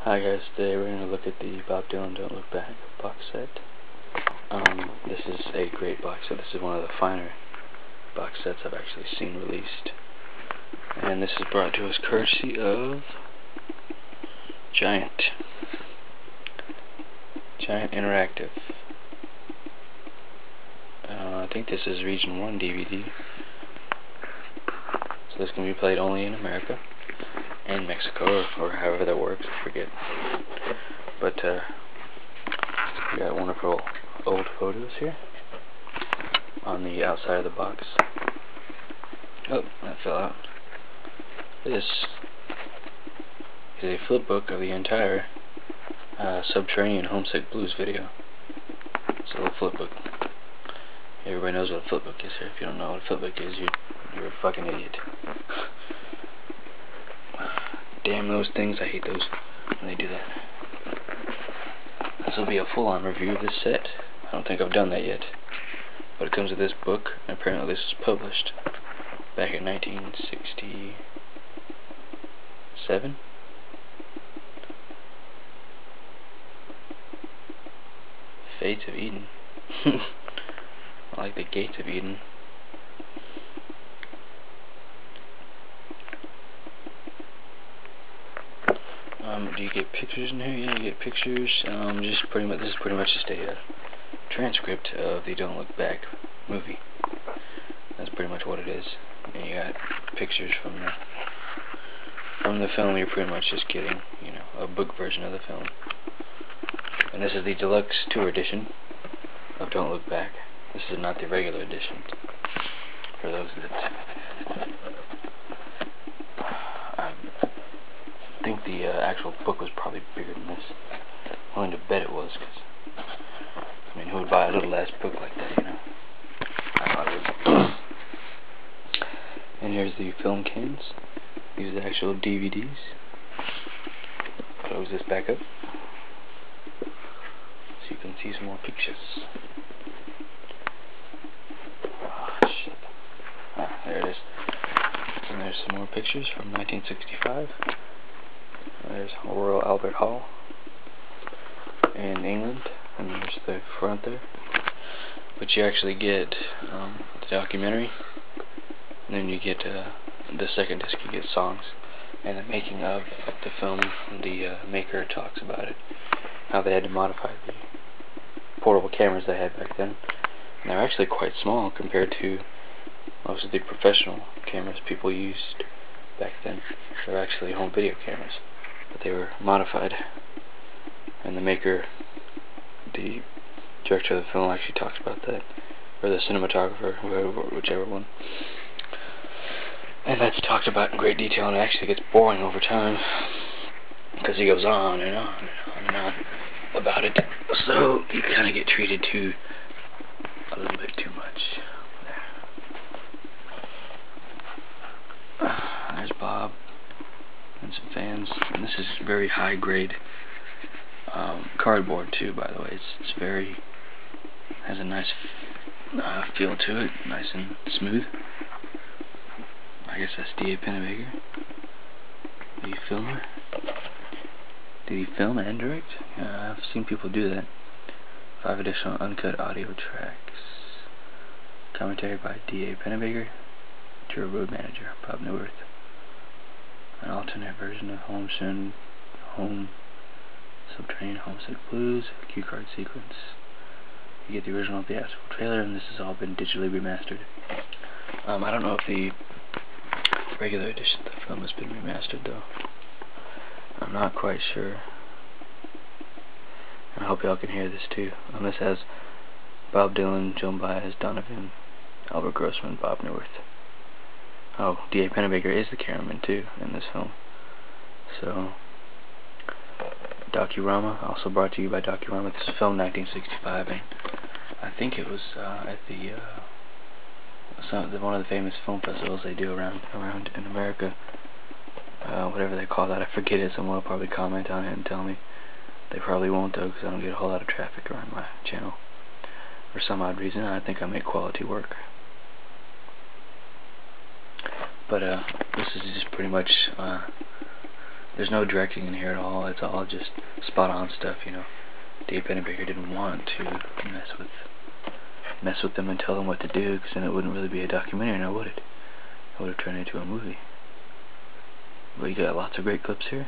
Hi guys, today we're going to look at the Bob Dylan Don't Look Back box set. This is a great box set. This is one of the finer box sets I've actually seen released. And this is brought to us courtesy of Giant Interactive. I think this is Region 1 DVD. So this can be played only in America and Mexico, or however that works, I forget. But we got wonderful old photos here on the outside of the box. Oh, that fell out. This is a flip book of the entire Subterranean Homesick Blues video. It's a little flip book. Everybody knows what a flip book is here. If you don't know what a flip book is, you're a fucking idiot. Damn those things, I hate those when they do that. This will be a full-on review of this set. I don't think I've done that yet. But it comes with this book, and apparently this was published back in 1967? Fates of Eden. I like the Gates of Eden. Do you get pictures in here? Yeah, you get pictures. This is pretty much just a transcript of the Don't Look Back movie. That's pretty much what it is. And you got pictures from the film. You're pretty much just getting, a book version of the film. And this is the deluxe tour edition of Don't Look Back. This is not the regular edition. For those that I think the actual book was probably bigger than this. I'm willing to bet it was, because who would buy a little ass book like that, I would. And here's the film cans. These are the actual DVDs. Close this back up so you can see some more pictures. Oh shit. There it is. And there's some more pictures from 1965. There's Royal Albert Hall in England, and there's the front there. But you actually get the documentary, and then you get the second disc. You get songs and the making of the film. The maker talks about it, how they had to modify the portable cameras they had back then, and they're actually quite small compared to most of the professional cameras people used back then. They're actually home video cameras, but they were modified, and the maker, the director of the film, actually talks about that, or the cinematographer, whichever one. And that's talked about in great detail, and it actually gets boring over time, because he goes on and on and on and on about it. So you kind of get treated to a little bit too much. There's Bob and some fans, and this is very high grade cardboard too, by the way. It's very, has a nice feel to it, nice and smooth. I guess that's D.A. Pennebaker, the filmer. Did he film and direct? Yeah, I've seen people do that. 5 additional uncut audio tracks. Commentary by D.A. Pennebaker. Tour road manager Bob Newirth. An alternate version of Subterranean Homesick Blues, cue card sequence. You get the original theatrical trailer, and this has all been digitally remastered. I don't know if the regular edition of the film has been remastered though. I'm not quite sure. I hope y'all can hear this too. This has Bob Dylan, Joan Baez, Donovan, Albert Grossman, Bob Newirth. Oh, D.A. Pennebaker is the cameraman too in this film. So, Docurama, also brought to you by Docurama. This is filmed in 1965, and I think it was at the one of the famous film festivals they do around in America. Whatever they call that, I forget it. Someone will probably comment on it and tell me. They probably won't though, because I don't get a whole lot of traffic around my channel for some odd reason. I think I make quality work. But this is just pretty much There's no directing in here at all. It's all just spot on stuff, you know. Dave Pennebaker didn't want to mess with them and tell them what to do, because then it wouldn't really be a documentary, now would it? It would have turned into a movie. But you got lots of great clips here.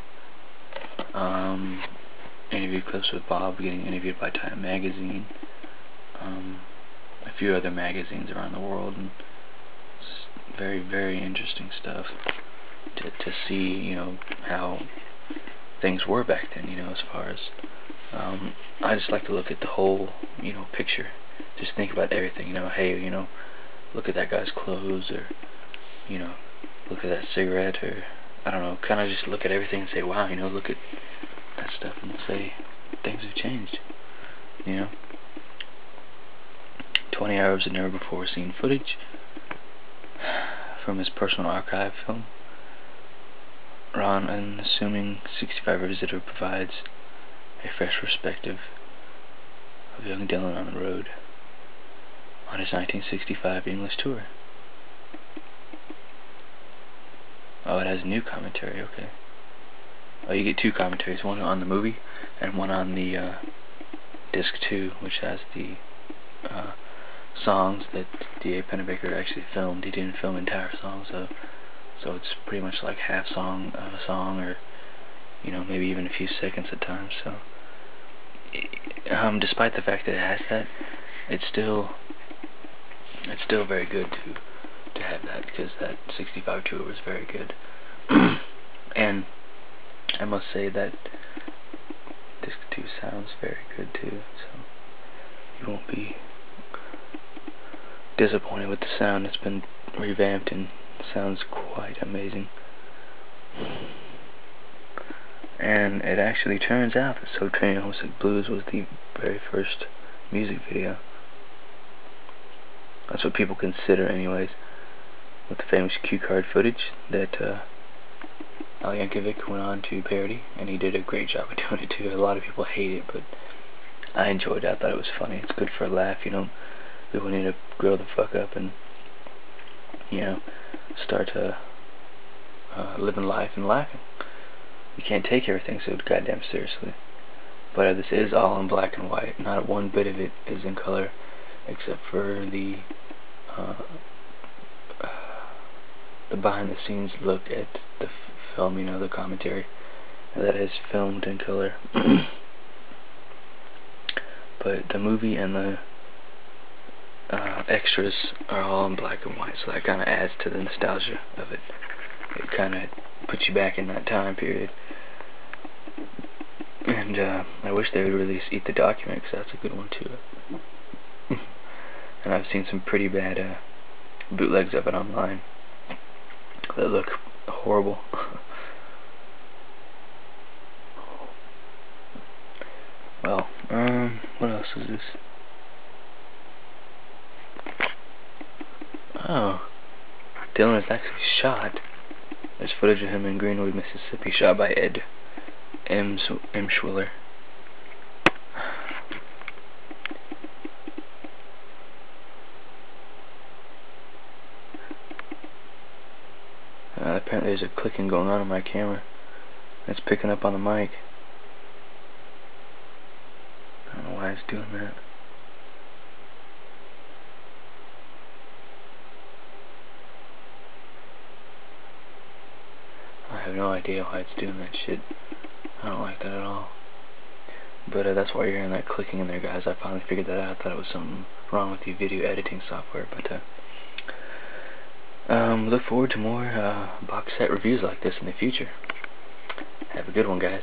Interview clips with Bob getting interviewed by Time Magazine. A few other magazines around the world, and it's very, very interesting stuff to see, you know, how things were back then, you know, as far as I just like to look at the whole, you know, picture. Just think about everything, you know. Hey, you know, look at that guy's clothes, or, you know, look at that cigarette, or I don't know, kind of just look at everything and say, wow, you know, look at that stuff, and say things have changed, you know. 20 hours of never before seen footage from his personal archive film. Ron, an assuming 65 visitor, provides a fresh perspective of young Dylan on the road on his 1965 English tour. Oh, it has a new commentary, okay. Oh, you get two commentaries, one on the movie and one on the disc 2, which has the songs that D.A. Pennebaker actually filmed. He didn't film entire songs, so it's pretty much like half song of a song, or, you know, maybe even a few seconds at times. So despite the fact that it has that, it's still very good to have that, because that 65 tour was very good. And I must say that disc 2 sounds very good too, so you won't be disappointed with the sound. It's been revamped and sounds quite amazing. And it actually turns out that So Train Homesick Blues was the very first music video. That's what people consider anyways, with the famous cue card footage that Al Yankovic went on to parody, and he did a great job of doing it too. A lot of people hate it, but I enjoyed it. I thought it was funny. It's good for a laugh, you know. People need to grow the fuck up and, you know, start living life and laughing. You can't take everything so goddamn seriously. But this is all in black and white. Not one bit of it is in color, except for the behind the scenes look at the film, you know, the commentary that is filmed in color. But the movie and the extras are all in black and white, so that kind of adds to the nostalgia of it. It kind of puts you back in that time period. And I wish they would release Eat the Document, because that's a good one too. And I've seen some pretty bad bootlegs of it online that look horrible. Well, what else is this? Oh, Dylan is actually shot. There's footage of him in Greenwood, Mississippi, shot by Ed Emshwiller. Apparently there's a clicking going on my camera. It's picking up on the mic. I don't know why it's doing that. I have no idea why it's doing that shit. I don't like that at all. But that's why you're hearing that clicking in there, guys. I finally figured that out. I thought it was something wrong with the video editing software. But look forward to more box set reviews like this in the future. Have a good one, guys.